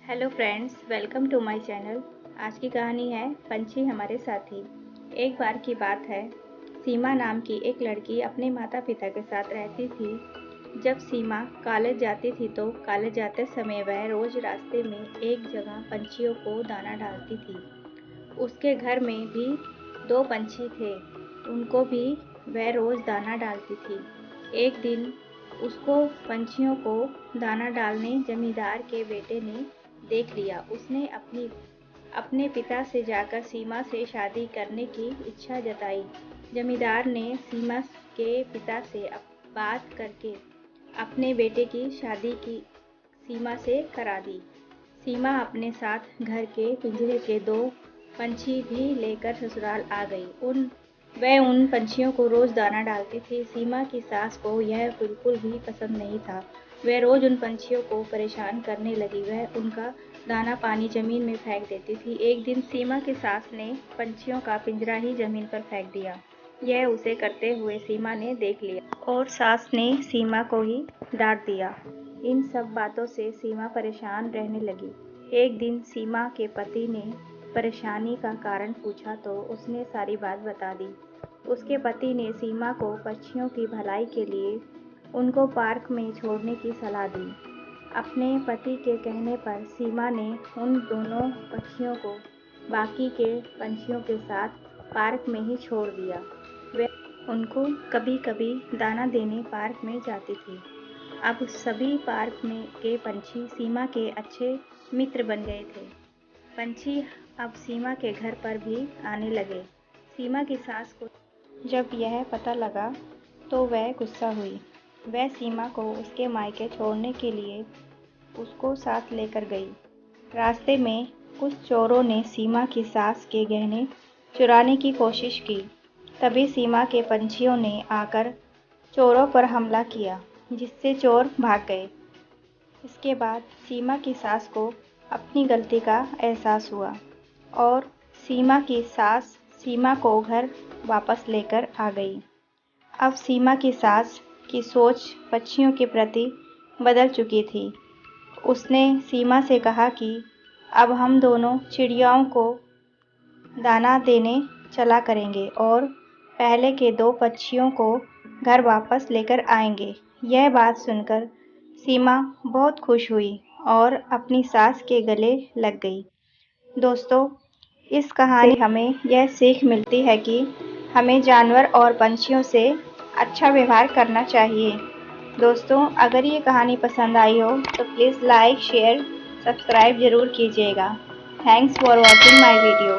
Hello friends, welcome to my channel. आज की कहानी है पंछी हमारे साथी। एक बार की बात है, सीमा नाम की एक लड़की अपने माता पिता के साथ रहती थी। जब सीमा कॉलेज जाती थी तो कॉलेज जाते समय वह रोज़ रास्ते में एक जगह पंछियों को दाना डालती थी। उसके घर में भी दो पंछी थे, उनको भी वह रोज़ दाना डालती थी। एक दिन उसको पंछियों को दाना डालने जमींदार के बेटे ने देख लिया। उसने अपने पिता से जाकर सीमा से शादी करने की इच्छा जताई। जमींदार ने सीमा के पिता से बात करके अपने बेटे की शादी की सीमा से करा दी। सीमा अपने साथ घर के पिंजरे के दो पंछी भी लेकर ससुराल आ गई। वह उन पंछियों को रोज दाना डालती थी। सीमा की सास को यह बिल्कुल भी पसंद नहीं था। वह रोज उन पंछियों को परेशान करने लगी। वह उनका दाना पानी जमीन में फेंक देती थी। एक दिन सीमा की सास ने पंछियों का पिंजरा ही जमीन पर फेंक दिया। यह उसे करते हुए सीमा ने देख लिया और सास ने सीमा को ही डांट दिया। इन सब बातों से सीमा परेशान रहने लगी। एक दिन सीमा के पति ने परेशानी का कारण पूछा तो उसने सारी बात बता दी। उसके पति ने सीमा को पक्षियों की भलाई के लिए उनको पार्क में छोड़ने की सलाह दी। अपने पति के कहने पर सीमा ने उन दोनों पक्षियों को बाकी के पंछियों के साथ पार्क में ही छोड़ दिया। वह उनको कभी कभी दाना देने पार्क में जाती थी। अब सभी पार्क में के पंछी सीमा के अच्छे मित्र बन गए थे। पंछी अब सीमा के घर पर भी आने लगे। सीमा की सास को जब यह पता लगा तो वह गुस्सा हुई। वह सीमा को उसके मायके छोड़ने के लिए उसको साथ लेकर गई। रास्ते में कुछ चोरों ने सीमा की सास के गहने चुराने की कोशिश की। तभी सीमा के पंछियों ने आकर चोरों पर हमला किया, जिससे चोर भाग गए। इसके बाद सीमा की सास को अपनी गलती का एहसास हुआ और सीमा की सास सीमा को घर वापस लेकर आ गई। अब सीमा की सास की सोच पक्षियों के प्रति बदल चुकी थी। उसने सीमा से कहा कि अब हम दोनों चिड़ियाओं को दाना देने चला करेंगे और पहले के दो पक्षियों को घर वापस लेकर आएंगे। यह बात सुनकर सीमा बहुत खुश हुई और अपनी सास के गले लग गई। दोस्तों, इस कहानी से हमें यह सीख मिलती है कि हमें जानवर और पंछियों से अच्छा व्यवहार करना चाहिए। दोस्तों, अगर ये कहानी पसंद आई हो तो प्लीज़ लाइक, शेयर, सब्सक्राइब ज़रूर कीजिएगा। Thanks for watching my video.